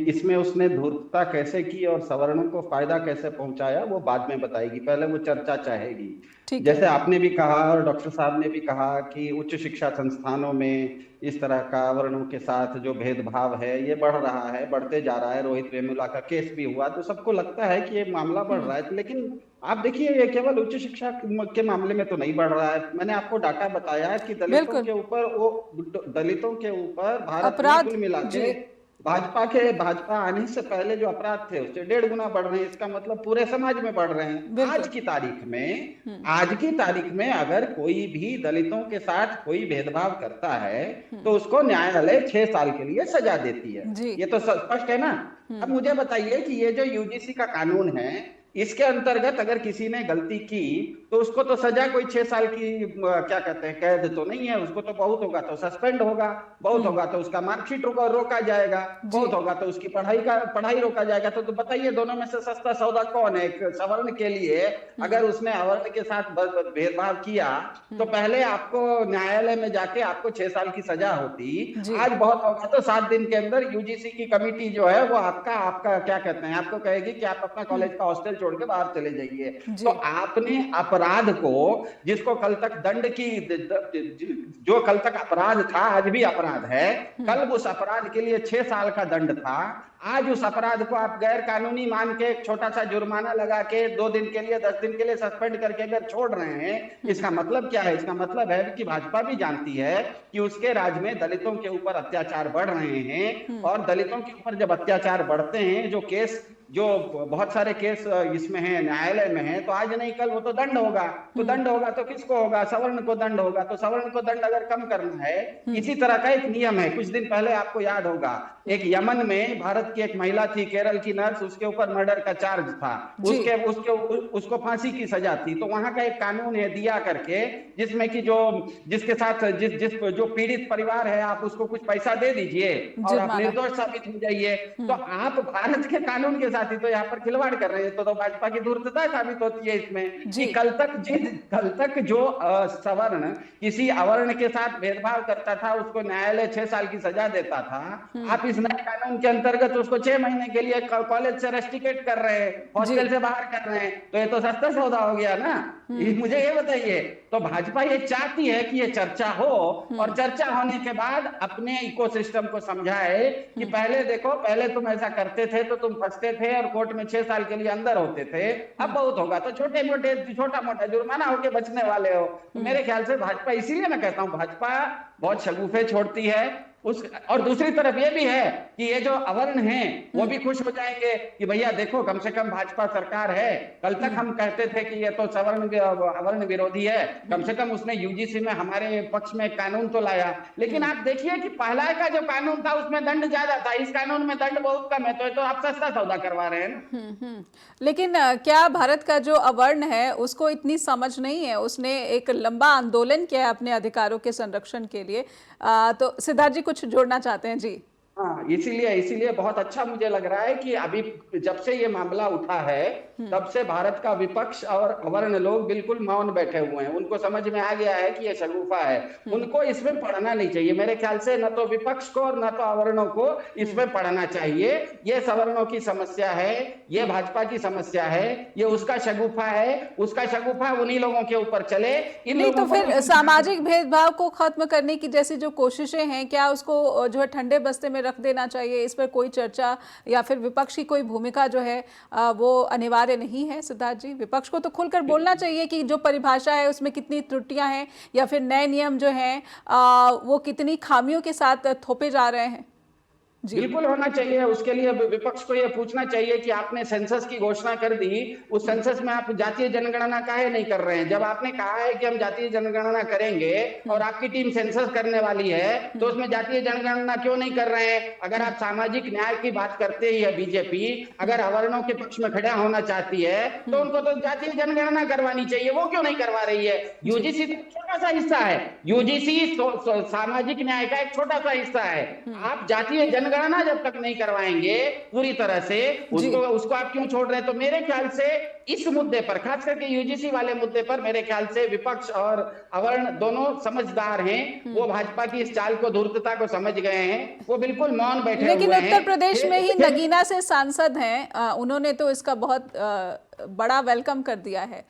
इसमें उसने धूर्तता कैसे की और सवर्णों को फायदा कैसे पहुंचाया वो बाद में बताएगी। पहले वो चर्चा चाहेगी। जैसे आपने भी कहा और डॉक्टर साहब ने भी कहा कि उच्च शिक्षा संस्थानों में इस तरह का वर्णों के साथ जो भेदभाव है ये बढ़ रहा है, बढ़ते जा रहा है। रोहित वेमुला का केस भी हुआ तो सबको लगता है कि ये मामला बढ़ रहा है, लेकिन आप देखिए ये केवल उच्च शिक्षा के मामले में तो नहीं बढ़ रहा है। मैंने आपको डाटा बताया कि दलितों के ऊपर भारत में कुल मिला के भाजपा आने से पहले जो अपराध थे उससे 1.5 गुना बढ़ रहे हैं। इसका मतलब पूरे समाज में बढ़ रहे हैं। आज की तारीख में अगर कोई भी दलितों के साथ कोई भेदभाव करता है तो उसको न्यायालय 6 साल के लिए सजा देती है। ये तो स्पष्ट है ना। अब मुझे बताइए कि ये जो यूजीसी का कानून है, इसके अंतर्गत अगर किसी ने गलती की तो उसको तो सजा कोई 6 साल की क्या कहते हैं कैद तो नहीं है। उसको तो बहुत होगा तो सस्पेंड होगा, बहुत होगा तो उसका मार्कशीट रोका जाएगा, बहुत होगा तो उसकी पढ़ाई रोका जाएगा। तो बताइए दोनों में से सस्ता सौदा कौन है? एक सवर्ण के लिए अगर उसने अवर्ण के साथ भेदभाव किया तो पहले आपको न्यायालय में जाके आपको 6 साल की सजा होती। आज बहुत होगा तो 7 दिन के अंदर यूजीसी की कमेटी जो है वो आपका क्या कहते हैं, आपको कहेगी कि आप अपना कॉलेज का हॉस्टल छोड़ के बाहर चले जाइए। तो आपने अपराध को, जिसको कल तक जो कल तक अपराध था आज भी अपराध है, कल उस अपराध के लिए 6 साल का दंड था, आज उस अपराध को आप गैर कानूनी मान के एक छोटा सा जुर्माना लगा के 2 दिन के लिए 10 दिन के लिए सस्पेंड करके अगर छोड़ रहे हैं, इसका मतलब क्या है? इसका मतलब है कि भाजपा भी जानती है कि उसके राज में दलितों के ऊपर अत्याचार बढ़ रहे हैं, और दलितों के ऊपर जब अत्याचार बढ़ते हैं, जो बहुत सारे केस इसमें है, न्यायालय में है, तो आज नहीं कल वो तो दंड होगा। तो दंड होगा तो किसको होगा? सवर्ण को दंड होगा। तो सवर्ण को दंड अगर कम करना है, इसी तरह का एक नियम है। कुछ दिन पहले आपको याद होगा एक यमन में भारत की एक महिला थी, केरल की नर्स, उसके ऊपर मर्डर का चार्ज था, उसको फांसी की सजा थी। तो वहां का एक कानून है दिया करके, जिसमें कि जिसके साथ जो पीड़ित परिवार है आप उसको कुछ पैसा दे दीजिए और आप निर्दोष साबित हो जाइए। तो आप भारत के कानून के साथ साथी तो यहाँ पर खिलवाड़ कर रहे हैं। तो भाजपा की धूर्तता साबित होती है इसमें जी। कि कल तक जो सवर्ण किसी अवर्ण के साथ भेदभाव करता था उसको न्यायालय 6 साल की सजा देता था, आप इस नए कानून के अंतर्गत उसको 6 महीने के लिए कॉलेज से रेस्ट्रिकेट कर रहे हैं, हॉस्टल से बाहर कर रहे हैं। तो ये तो सस्ता सौदा हो गया ना। मुझे ये बताइए, तो भाजपा ये चाहती है कि ये चर्चा हो और चर्चा होने के बाद अपने इकोसिस्टम को समझाए कि पहले देखो, पहले तुम ऐसा करते थे तो तुम फंसते थे और कोर्ट में 6 साल के लिए अंदर होते थे, अब बहुत होगा तो छोटा मोटा जुर्माना होके बचने वाले हो। तो मेरे ख्याल से भाजपा, इसीलिए मैं कहता हूं भाजपा बहुत शगुफे छोड़ती है उस। और दूसरी तरफ ये भी है कि ये जो अवर्ण हैं वो भी खुश हो जाएंगे कि भैया देखो कम से कम भाजपा सरकार है। कल तक हम कहते थे कि ये तो अवर्ण विरोधी है, कम से कम उसने यूजीसी में हमारे पक्ष में कानून तो लाया। लेकिन आप देखिए कि पहला का जो कानून था उसमें दंड ज्यादा था, इस कानून में दंड बहुत कम है। तो आप सस्ता सौदा करवा रहे हैं ना। लेकिन क्या भारत का जो अवर्ण है उसको इतनी समझ नहीं है? उसने एक लंबा आंदोलन किया है अपने अधिकारों के संरक्षण के लिए। तो सिद्धार्थ जी कुछ जोड़ना चाहते हैं? जी हाँ, इसीलिए बहुत अच्छा मुझे लग रहा है कि अभी जब से ये मामला उठा है तब से भारत का विपक्ष और अवर्ण लोग बिल्कुल मौन बैठे हुए हैं। उनको समझ में आ गया है कि ये शगुफा है, उनको इसमें पढ़ना नहीं चाहिए। मेरे ख्याल से न तो विपक्ष को और न तो अवर्णों को इसमें पढ़ना चाहिए। ये सवर्णों की समस्या है, ये भाजपा की समस्या है, ये उसका शगुफा है। उसका शगुफा उन्हीं लोगों के ऊपर चले। नहीं तो फिर सामाजिक भेदभाव को खत्म करने की जैसी जो कोशिशें हैं, क्या उसको जो है ठंडे बस्ते में रख देना चाहिए? इस पर कोई चर्चा या फिर विपक्ष की कोई भूमिका जो है वो अनिवार्य नहीं है? सिद्धार्थ जी, विपक्ष को तो खुलकर बोलना चाहिए कि जो परिभाषा है उसमें कितनी त्रुटियां हैं या फिर नए नियम जो हैं वो कितनी खामियों के साथ थोपे जा रहे हैं। बिल्कुल होना चाहिए। उसके लिए विपक्ष को यह पूछना चाहिए कि आपने सेंसस की घोषणा कर दी, उस सेंसस में आप जातीय जनगणना काहे नहीं कर रहे हैं? जब आपने कहा है कि हम जातीय जनगणना करेंगे और आपकी टीम सेंसस करने वाली है तो उसमें जातीय जनगणना क्यों नहीं कर रहे हैं? अगर आप सामाजिक न्याय की बात करते ही है बीजेपी, अगर अवर्णों के पक्ष में खड़ा होना चाहती है तो उनको तो जातीय जनगणना करवानी चाहिए, वो क्यों नहीं करवा रही है? यूजीसी छोटा सा हिस्सा है, यूजीसी सामाजिक न्याय का एक छोटा सा हिस्सा है। आप जातीय जनगणना जब तक नहीं करवाएंगे पूरी तरह से, उसको आप क्यों छोड़ रहे हैं? तो मेरे ख्याल से इस मुद्दे पर, खास करके यूजीसी वाले मुद्दे पर, मेरे ख्याल से विपक्ष और अवर्ण दोनों समझदार हैं। वो भाजपा की इस चाल को, धूर्तता को समझ गए हैं, वो बिल्कुल मौन बैठे हुए हैं। लेकिन उत्तर प्रदेश में ही नगीना से सांसद हैं, उन्होंने तो इसका बहुत बड़ा वेलकम कर दिया है।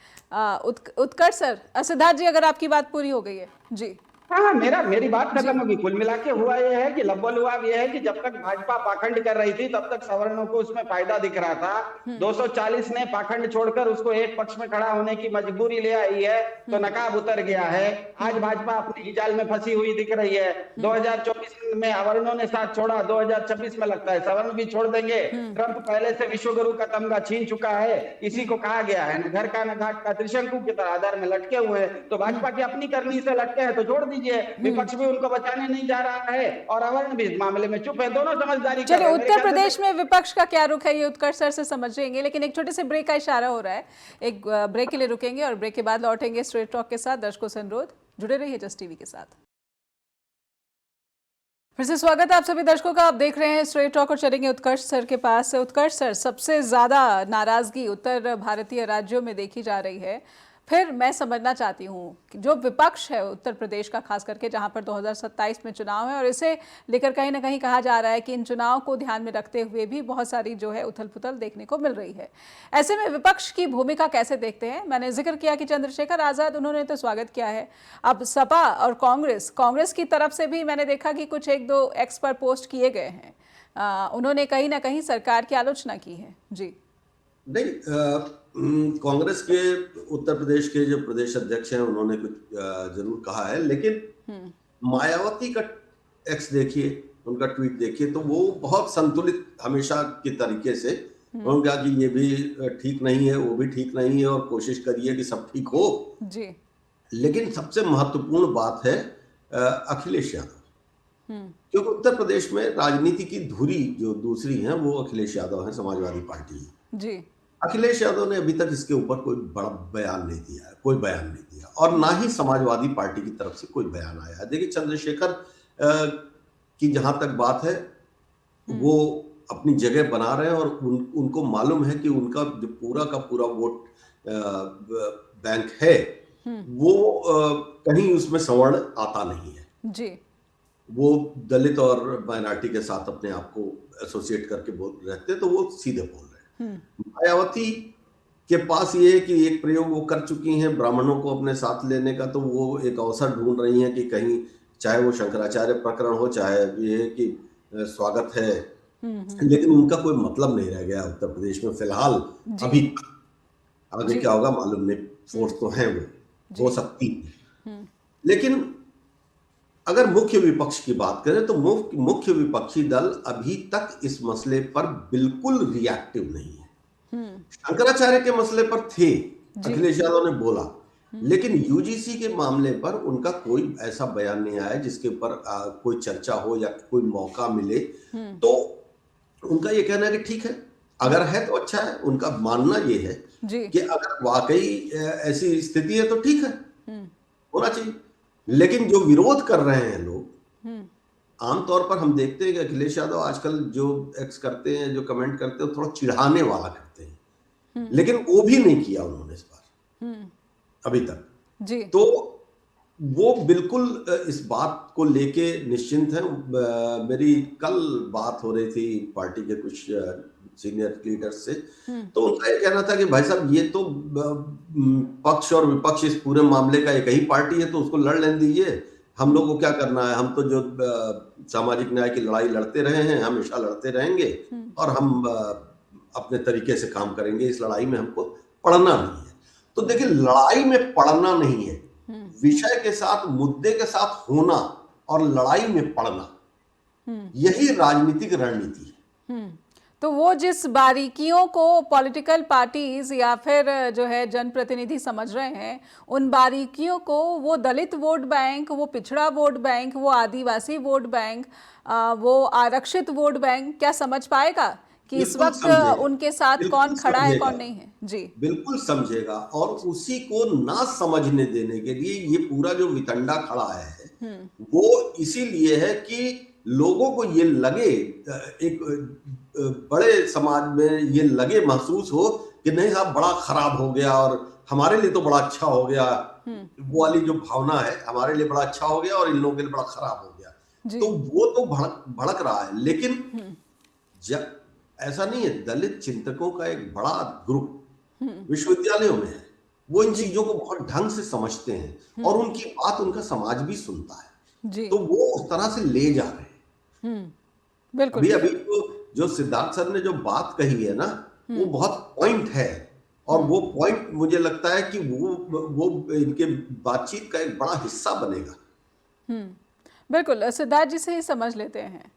उत्कर्ष सर, सिद्धार्थ जी अगर आपकी बात पूरी हो गई है। जी हाँ, मेरी बात खत्म होगी। कुल मिला के हुआ यह है कि लब्बलुआब यह है कि जब तक भाजपा पाखंड कर रही थी तब तक सवर्णों को उसमें फायदा दिख रहा था। 240 ने पाखंड छोड़कर उसको एक पक्ष में खड़ा होने की मजबूरी ले आई है तो नकाब उतर गया है। आज भाजपा अपनी ही जाल में फंसी हुई दिख रही है। 2024 में अवर्णों ने साथ छोड़ा, 2026 में लगता है सवर्ण भी छोड़ देंगे। ट्रंप पहले से विश्वगुरु का तमगा छीन चुका है। इसी को कहा गया है, न घर का न घाट का, त्रिशंकु की तरह आधार में लटके हुए हैं। तो भाजपा की अपनी करनी से लटके हैं तो छोड़ दीजिए। विपक्ष भी उनको बचाने नहीं जा रहा है और अवर्ण भी इस मामले में चुप है। दोनों समझदारी। चलिए, उत्तर प्रदेश में विपक्ष का क्या रुख है ये उत्कर्ष सर से समझेंगे, लेकिन एक छोटे से ब्रेक का इशारा हो रहा है। एक ब्रेक के लिए रुकेंगे और ब्रेक के बाद लौटेंगे स्ट्रेट टॉक के साथ। दर्शकों से अनुरोध, जुड़े रहिए जस्ट टीवी के साथ। फिर से स्वागत है आप सभी दर्शकों का। आप देख रहे हैं स्ट्रेट टॉक और चलेंगे उत्कर्ष सर के पास। उत्कर्ष सर, सबसे ज्यादा नाराजगी उत्तर भारतीय राज्यों में देखी जा रही है। फिर मैं समझना चाहती हूँ कि जो विपक्ष है उत्तर प्रदेश का, खास करके जहाँ पर 2027 में चुनाव है और इसे लेकर कहीं ना कहीं कहा जा रहा है कि इन चुनाव को ध्यान में रखते हुए भी बहुत सारी जो है उथल पुथल देखने को मिल रही है। ऐसे में विपक्ष की भूमिका कैसे देखते हैं? मैंने जिक्र किया कि चंद्रशेखर आज़ाद, उन्होंने तो स्वागत किया है। अब सपा और कांग्रेस की तरफ से भी मैंने देखा कि कुछ एक दो एक्स पर पोस्ट किए गए हैं, उन्होंने कहीं ना कहीं सरकार की आलोचना की है। जी नहीं, कांग्रेस के उत्तर प्रदेश के जो प्रदेश अध्यक्ष हैं उन्होंने कुछ जरूर कहा है, लेकिन मायावती का एक्स देखिए, उनका ट्वीट देखिए, तो वो बहुत संतुलित हमेशा के तरीके से उन्होंने कहा कि ये भी ठीक नहीं है, वो भी ठीक नहीं है और कोशिश करिए कि सब ठीक हो जी। लेकिन सबसे महत्वपूर्ण बात है अखिलेश यादव, क्योंकि उत्तर प्रदेश में राजनीति की धुरी जो दूसरी है वो अखिलेश यादव है, समाजवादी पार्टी जी। अखिलेश यादव ने अभी तक इसके ऊपर कोई बड़ा बयान नहीं दिया है, कोई बयान नहीं दिया, और ना ही समाजवादी पार्टी की तरफ से कोई बयान आया है। देखिए, चंद्रशेखर की जहां तक बात है वो अपनी जगह बना रहे हैं और उनको मालूम है कि उनका जो पूरा का पूरा वोट बैंक है वो कहीं उसमें सवर्ण आता नहीं है जी। वो दलित और माइनॉरिटी के साथ अपने आप को एसोसिएट करके बोल रहते हैं, तो वो सीधे बोल रहे हैं। मायावती के पास ये है कि एक प्रयोग वो कर चुकी हैं ब्राह्मणों को अपने साथ लेने का, तो वो एक अवसर ढूंढ रही हैं कि कहीं चाहे वो शंकराचार्य प्रकरण हो, चाहे ये कि स्वागत है, लेकिन उनका कोई मतलब नहीं रह गया उत्तर प्रदेश में फिलहाल अभी। आगे क्या होगा मालूम नहीं, फोर्स तो है वो हो सकती है। लेकिन अगर मुख्य विपक्ष की बात करें तो मुख्य विपक्षी दल अभी तक इस मसले पर बिल्कुल रिएक्टिव नहीं है। शंकराचार्य के मसले पर थे, अखिलेश यादव ने बोला, लेकिन यूजीसी के मामले पर उनका कोई ऐसा बयान नहीं आया जिसके ऊपर कोई चर्चा हो या कोई मौका मिले। तो उनका ये कहना है कि ठीक है, अगर है तो अच्छा है। उनका मानना ये है कि अगर वाकई ऐसी स्थिति है तो ठीक है, होना चाहिए। लेकिन जो विरोध कर रहे हैं लोग, आमतौर पर हम देखते हैं कि अखिलेश यादव आजकल जो एक्स करते हैं, जो कमेंट करते हैं, थोड़ा चिढ़ाने वाला करते हैं, लेकिन वो भी नहीं किया उन्होंने इस बार अभी तक जी। तो वो बिल्कुल इस बात को लेके निश्चिंत है। मेरी कल बात हो रही थी पार्टी के कुछ सीनियर लीडर्स से, तो उनका ये कहना था कि भाई साहब ये तो पक्ष और विपक्ष इस पूरे मामले का एक ही पार्टी है, तो उसको लड़ लेने दीजिए, हम लोग को क्या करना है, हम तो जो सामाजिक न्याय की लड़ाई लड़ते रहे हैं, हमेशा लड़ते रहेंगे और हम अपने तरीके से काम करेंगे, इस लड़ाई में हमको पढ़ना नहीं है। तो देखिए, लड़ाई में पढ़ना नहीं है, विषय के साथ, मुद्दे के साथ होना और लड़ाई में पढ़ना, यही राजनीतिक रणनीति है। तो वो जिस बारीकियों को पॉलिटिकल पार्टीज या फिर जो है जनप्रतिनिधि समझ रहे हैं, उन बारीकियों को वो दलित वोट बैंक, वो पिछड़ा वोट बैंक, वो आदिवासी वोट बैंक, वो आरक्षित वोट बैंक क्या समझ पाएगा कि इस वक्त उनके साथ कौन खड़ा है, कौन नहीं है? जी, बिल्कुल समझेगा। और उसी को ना समझने देने के लिए ये पूरा जो वितंडा खड़ा है वो इसीलिए है कि लोगों को ये लगे, एक बड़े समाज में ये लगे, महसूस हो कि नहीं साहब बड़ा खराब हो गया और हमारे लिए तो बड़ा अच्छा हो गया। वो वाली जो भावना है, हमारे लिए बड़ा अच्छा हो गया और इन लोगों के लिए बड़ा खराब हो गया, तो वो तो भड़क रहा है। लेकिन जब ऐसा नहीं है, दलित चिंतकों का एक बड़ा ग्रुप विश्वविद्यालयों में है, वो इन चीजों को बहुत ढंग से समझते हैं और उनकी बात उनका समाज भी सुनता है, तो वो उस तरह से ले जा रहे हैं। बिल्कुल। अभी जो सिद्धार्थ सर ने जो बात कही है ना, वो बहुत पॉइंट है और वो पॉइंट मुझे लगता है कि वो इनके बातचीत का एक बड़ा हिस्सा बनेगा। बिल्कुल, सिद्धार्थ जी से ही समझ लेते हैं,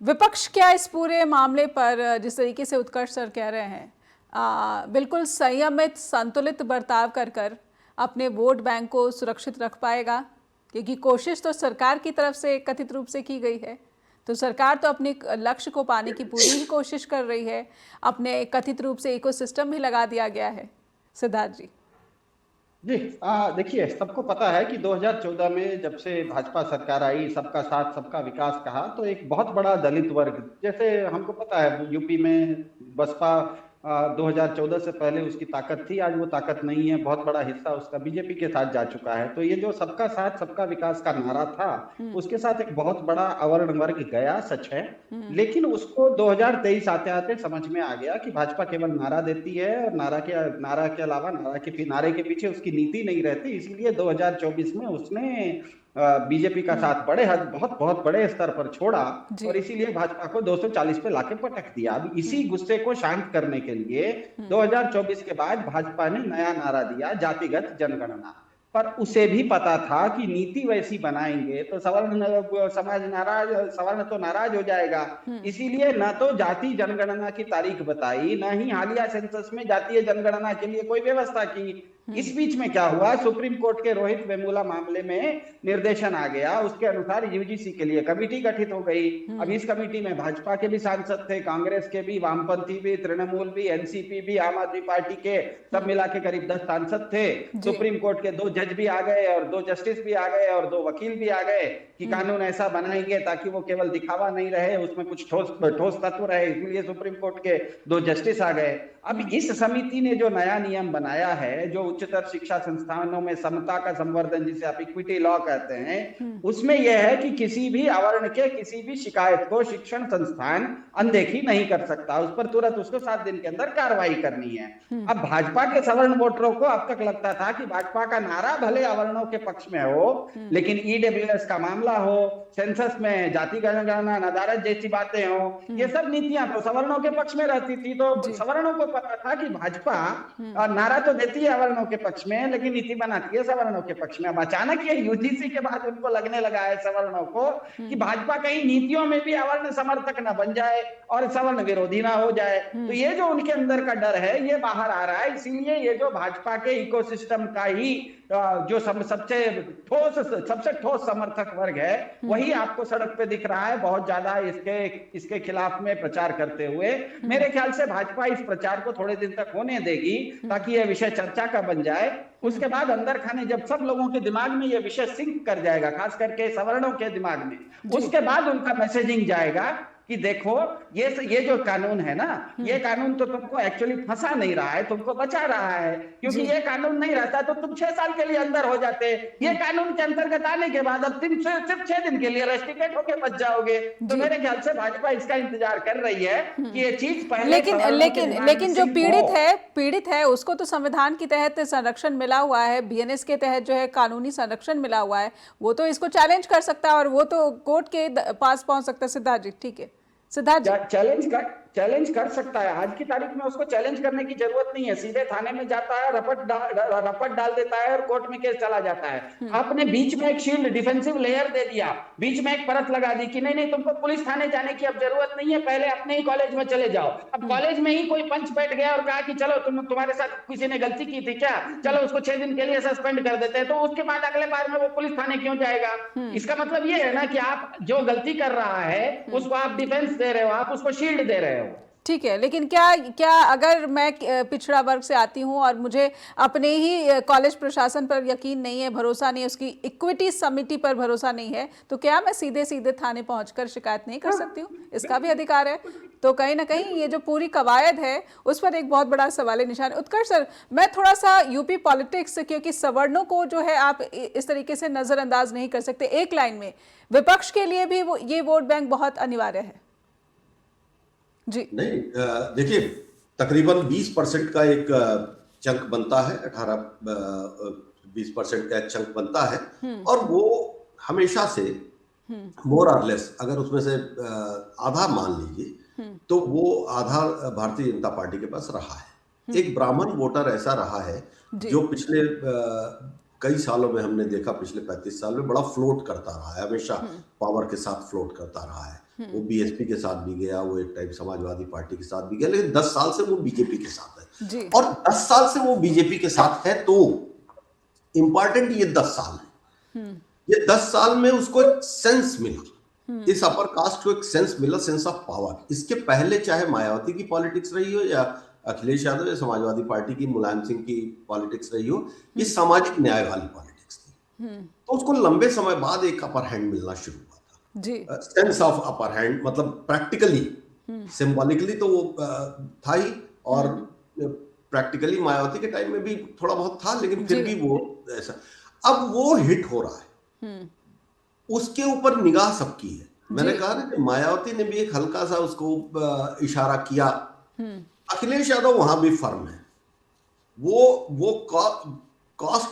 विपक्ष क्या इस पूरे मामले पर, जिस तरीके से उत्कर्ष सर कह रहे हैं, बिल्कुल संयमित संतुलित बर्ताव कर अपने वोट बैंक को सुरक्षित रख पाएगा? क्योंकि कोशिश तो सरकार की तरफ से कथित रूप से की गई है, तो सरकार तो अपने लक्ष्य को पाने की पूरी ही कोशिश कर रही है, अपने कथित रूप से इकोसिस्टम भी लगा दिया गया है। सिद्धार्थ जी जी, देखिए, सबको पता है कि 2014 में जब से भाजपा सरकार आई, सबका साथ सबका विकास कहा, तो एक बहुत बड़ा दलित वर्ग, जैसे हमको पता है यूपी में बसपा 2014 से पहले उसकी ताकत थी, आज वो ताकत नहीं है, बहुत बड़ा हिस्सा उसका बीजेपी के साथ जा चुका है। तो ये जो सबका साथ सबका विकास का नारा था, उसके साथ एक बहुत बड़ा अवर्ण वर्ग गया, सच है, लेकिन उसको 2023 आते आते समझ में आ गया कि भाजपा केवल नारा देती है और नारा के अलावा नारे के पीछे उसकी नीति नहीं रहती। इसीलिए 2024 में उसने बीजेपी का साथ बहुत बहुत बड़े स्तर पर छोड़ा और इसीलिए भाजपा को 240 पे लाके पटक दिया। अब इसी गुस्से को शांत करने के लिए 2024 के बाद भाजपा ने नया नारा दिया, जातिगत जनगणना। पर उसे भी पता था कि नीति वैसी बनाएंगे तो सवर्ण तो नाराज हो जाएगा। इसीलिए न तो जाति जनगणना की तारीख बताई, न ही हालिया सेंसस में जातीय जनगणना के लिए कोई व्यवस्था की। इस बीच में क्या हुआ, सुप्रीम कोर्ट के रोहित वेमुला मामले में निर्देशन आ गया, उसके अनुसार यूजीसी के लिए कमेटी गठित हो गई। अब इस कमेटी में भाजपा के भी सांसद थे, कांग्रेस के भी, वामपंथी भी, तृणमूल भी, एनसीपी भी, आम आदमी पार्टी के, सब मिला के करीब 10 सांसद थे। सुप्रीम कोर्ट के 2 जज भी आ गए और 2 जस्टिस भी आ गए और 2 वकील भी आ गए कि कानून ऐसा बनाएंगे ताकि वो केवल दिखावा नहीं रहे, उसमें कुछ ठोस तत्व रहे, इसलिए सुप्रीम कोर्ट के 2 जस्टिस आ गए। अब इस समिति ने जो नया नियम बनाया है, जो उच्चतर शिक्षा संस्थानों में समता का संवर्धन, जिसे आप इक्विटी लॉ कहते हैं, उसमें यह है कि किसी भी अवर्ण के किसी भी शिकायत को शिक्षण संस्थान अनदेखी नहीं कर सकता, उस पर तुरंत उसको 7 दिन के अंदर कार्रवाई करनी है। अब भाजपा के सवर्ण वोटरों को अब तक लगता था कि भाजपा का नारा भले अवर्णों के पक्ष में हो, लेकिन ईडब्ल्यूएस का मामला हो, सेंसस में जाति जनगणना नदारत जैसी बातें हो, ये सब नीतियां तो सवर्णों के पक्ष में रहती थी। तो सवर्णों को पता था कि भाजपा नारा तो देती है अवर्णों के पक्ष में, लेकिन नीति बनाती है सवर्णों के पक्ष में। अब अचानक ये यूजीसी के बाद उनको लगने लगा है सवर्णों को कि भाजपा कहीं नीतियों में भी अवर्ण समर्थक ना बन जाए और सवर्ण विरोधी ना हो जाए। तो ये जो उनके अंदर का डर है ये बाहर आ रहा है। इसीलिए ये जो भाजपा के इकोसिस्टम का ही जो सबसे ठोस समर्थक वर्ग है, वही आपको सड़क पे दिख रहा है बहुत ज्यादा इसके खिलाफ में प्रचार करते हुए। मेरे ख्याल से भाजपा इस प्रचार को थोड़े दिन तक होने देगी ताकि यह विषय चर्चा का बन जाए। उसके बाद अंदर खाने जब सब लोगों के दिमाग में यह विषय सिंक कर जाएगा, खास करके सवर्णों के दिमाग में, उसके बाद उनका मैसेजिंग जाएगा कि देखो ये जो कानून है ना, ये कानून तो तुमको एक्चुअली फंसा नहीं रहा है, तुमको बचा रहा है, क्योंकि ये कानून नहीं रहता तो तुम 6 साल के लिए अंदर हो जाते। ये कानून के अंतर्गत आने के बाद अब तुम सिर्फ 6 दिन के लिए रेस्ट्रिकेट होके बच जाओगे। तो मेरे ख्याल से भाजपा इसका इंतजार कर रही है कि ये चीज पहले लेकिन जो पीड़ित है उसको तो संविधान के तहत संरक्षण मिला हुआ है, बीएनएस के तहत जो है कानूनी संरक्षण मिला हुआ है, वो तो इसको चैलेंज कर सकता है और वो तो कोर्ट के पास पहुंच सकता है। सिद्धार्थ जी, ठीक है, सिद्धार्थ जी चैलेंज कर सकता है। आज की तारीख में उसको चैलेंज करने की जरूरत नहीं है, सीधे थाने में जाता है, रपट डाल देता है और कोर्ट में केस चला जाता है। आपने बीच में एक शील्ड डिफेंसिव लेयर दे दिया, बीच में एक परत लगा दी कि नहीं तुमको पुलिस थाने जाने की अब जरूरत नहीं है, पहले अपने ही कॉलेज में चले जाओ। अब कॉलेज में ही कोई पंच बैठ गया और कहा कि चलो तुम्हारे साथ किसी ने गलती की थी क्या, चलो उसको 6 दिन के लिए सस्पेंड कर देते हैं, तो उसके बाद अगले बार में वो पुलिस थाने क्यों जाएगा? इसका मतलब ये है ना कि आप जो गलती कर रहा है उसको आप डिफेंस दे रहे हो, आप उसको शील्ड दे रहे हो। ठीक है, लेकिन क्या अगर मैं पिछड़ा वर्ग से आती हूं और मुझे अपने ही कॉलेज प्रशासन पर यकीन नहीं है, भरोसा नहीं है, उसकी इक्विटी समिति पर भरोसा नहीं है, तो क्या मैं सीधे थाने पहुंचकर शिकायत नहीं कर सकती हूं? इसका भी अधिकार है। तो कहीं ना कहीं ये जो पूरी कवायद है उस पर एक बहुत बड़ा सवाल निशान है। उत्कर्ष सर, मैं थोड़ा सा यूपी पॉलिटिक्स, क्योंकि सवर्णों को जो है आप इस तरीके से नजरअंदाज नहीं कर सकते, एक लाइन में विपक्ष के लिए भी ये वोट बैंक बहुत अनिवार्य है जी। नहीं, देखिए, तकरीबन 20% का एक चंक बनता है, 18-20% का एक चंक बनता है, और वो हमेशा से मोर और लेस, अगर उसमें से आधा मान लीजिए तो वो आधा भारतीय जनता पार्टी के पास रहा है। एक ब्राह्मण वोटर ऐसा रहा है जो पिछले कई सालों में हमने देखा, पिछले 35 साल में बड़ा फ्लोट करता रहा है, हमेशा पावर के साथ फ्लोट करता रहा है। वो बीएसपी के साथ भी गया, वो एक टाइम समाजवादी पार्टी के साथ भी गया, लेकिन 10 साल से वो बीजेपी के साथ है। और 10 साल से वो बीजेपी के साथ है तो इंपॉर्टेंट ये 10 साल है। ये 10 साल में उसको एक सेंस मिला, इस अपर कास्ट को एक सेंस मिला, सेंस ऑफ पावर। इसके पहले चाहे मायावती की पॉलिटिक्स रही हो या अखिलेश यादव या समाजवादी पार्टी की मुलायम सिंह की पॉलिटिक्स रही हो, ये सामाजिक न्याय वाली पॉलिटिक्स थी। तो उसको लंबे समय बाद एक अपर हैंड मिलना शुरू हुआ था, सेंस ऑफ अपर हैंड, मतलब प्रैक्टिकली, सिंबॉलिकली तो वो था ही, और प्रैक्टिकली मायावती के टाइम में भी थोड़ा बहुत था, लेकिन फिर भी वो ऐसा। अब वो हिट हो रहा है, उसके ऊपर निगाह सबकी है। मैंने कहा ना कि मायावती ने भी एक हल्का सा उसको इशारा किया, अखिलेश यादव वहां भी फर्म है। वो कॉस्ट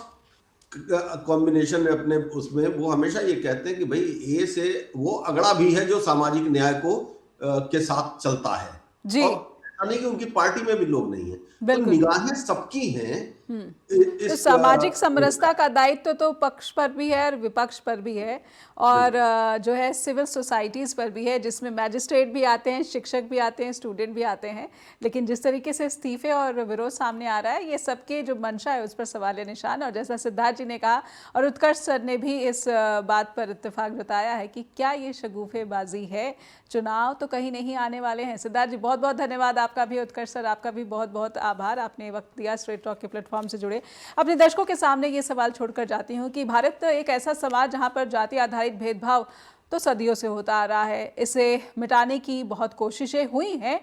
कॉम्बिनेशन में अपने उसमें वो हमेशा ये कहते हैं कि भाई ए से वो अगड़ा भी है जो सामाजिक न्याय को के साथ चलता है जी। और नहीं कि उनकी पार्टी में भी लोग नहीं है, तो निगाहें सबकी हैं तो सामाजिक समरसता का दायित्व तो पक्ष पर भी है और विपक्ष पर भी है, और जो है सिविल सोसाइटीज़ पर भी है, जिसमें मैजिस्ट्रेट भी आते हैं, शिक्षक भी आते हैं, स्टूडेंट भी आते हैं। लेकिन जिस तरीके से इस्तीफे और विरोध सामने आ रहा है, ये सबके जो मंशा है उस पर सवाल निशान। और जैसा सिद्धार्थ जी ने कहा और उत्कर्ष सर ने भी इस बात पर इत्तेफाक जताया है कि क्या ये शगुफेबाजी है, चुनाव तो कहीं नहीं आने वाले हैं। सिद्धार्थ जी बहुत बहुत धन्यवाद आपका भी, उत्कर्ष सर आपका भी बहुत बहुत आभार, आपने वक्त दिया स्ट्रेट टॉक के प्लेटफॉर्म से जुड़े। अपने दर्शकों के सामने ये सवाल छोड़कर जाती हूँ कि भारत एक ऐसा समाज जहाँ पर जाति आधारित भेदभाव तो सदियों से होता आ रहा है, इसे मिटाने की बहुत कोशिशें हुई हैं,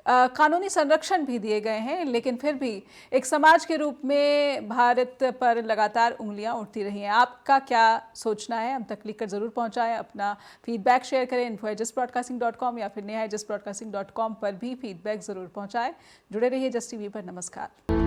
कानूनी संरक्षण भी दिए गए हैं, लेकिन फिर भी एक समाज के रूप में भारत पर लगातार उंगलियां उठती रही हैं। आपका क्या सोचना है, हम तक लिखकर ज़रूर पहुंचाएं, अपना फीडबैक शेयर करें info@justbroadcasting.com या फिर neha@justbroadcasting.com पर भी फीडबैक ज़रूर पहुंचाएं। जुड़े रहिए जस्ट टीवी पर। नमस्कार।